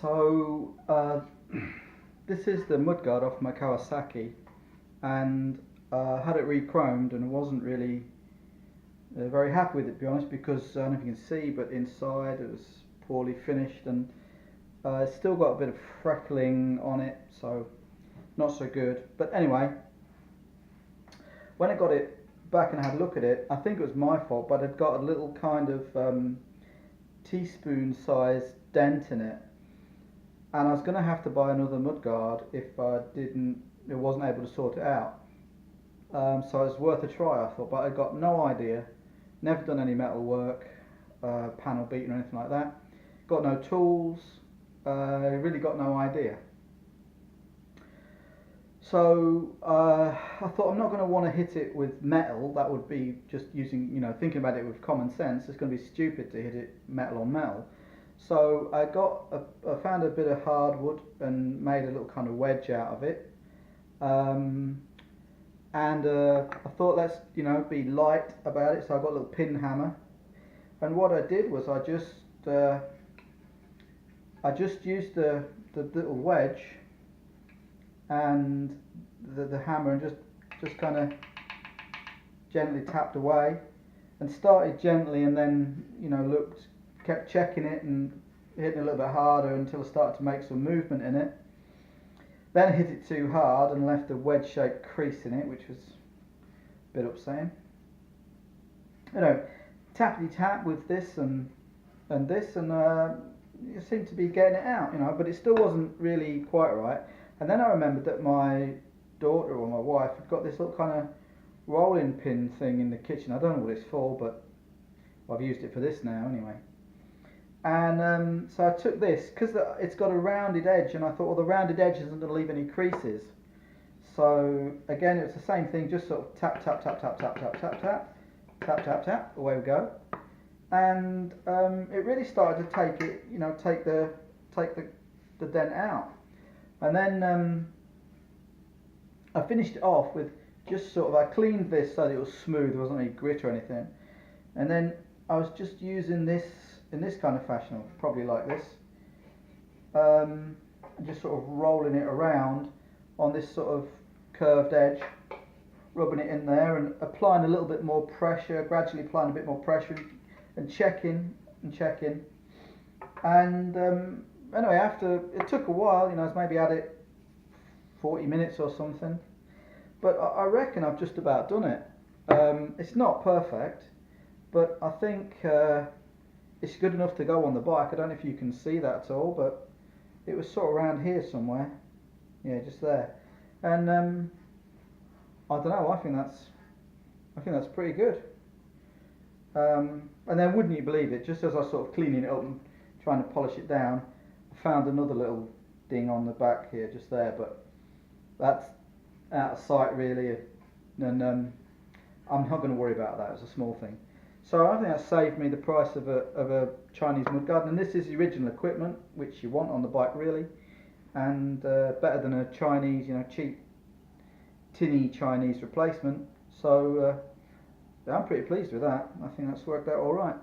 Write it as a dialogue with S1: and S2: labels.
S1: So this is the mudguard off my Kawasaki, and I had it re-chromed and I wasn't really very happy with it, to be honest, because I don't know if you can see, but inside it was poorly finished, and it's still got a bit of freckling on it, so not so good. But anyway, when I got it back and had a look at it, I think it was my fault, but it got a little kind of teaspoon sized dent in it, and I was going to have to buy another mudguard if I wasn't able to sort it out. So it was worth a try, I thought, but I got no idea, never done any metal work, panel beating or anything like that, got no tools, really got no idea. So I thought, I'm not going to want to hit it with metal. That would be just using, thinking about it with common sense. It's going to be stupid to hit it metal on metal. So I found a bit of hardwood and made a little kind of wedge out of it. And I thought, let's be light about it. So I got a little pin hammer, and what I did was I just used the little wedge and the hammer, and just kind of gently tapped away, and started gently, and then kept checking it and hitting a little bit harder until I started to make some movement in it. Then hit it too hard and left a wedge-shaped crease in it, which was a bit upsetting. Tappity tap with this and this, and you seemed to be getting it out, but it still wasn't really quite right. And then I remembered that my daughter or my wife had got this little kind of rolling pin thing in the kitchen. I don't know what it's for, but I've used it for this now anyway. And so I took this, because it's got a rounded edge, and I thought, well, the rounded edge isn't going to leave any creases. So again, it's the same thing, just sort of tap, tap, tap, tap, tap, tap, tap, tap, tap, tap, tap, away we go. And it really started to take the dent out. And then I finished it off with just I cleaned this so that it was smooth, there wasn't any grit or anything. And then I was just using this in this kind of fashion, probably like this, and just sort of rolling it around on this sort of curved edge, rubbing it in there and applying a little bit more pressure, gradually applying a bit more pressure, and checking. And anyway, after it took a while, I was maybe at it 40 minutes or something, but I reckon I've just about done it. It's not perfect, but I think it's good enough to go on the bike. I don't know if you can see that at all, but it was sort of around here somewhere. Yeah, just there. And I don't know. I think that's pretty good. And then, wouldn't you believe it? Just as I was sort of cleaning it up and trying to polish it down, I found another little ding on the back here, just there. But that's out of sight, really. And I'm not going to worry about that. It's a small thing. So I think that saved me the price of a Chinese mudguard, and this is the original equipment which you want on the bike, really, and better than a Chinese, cheap tinny Chinese replacement. So I'm pretty pleased with that. I think that's worked out all right.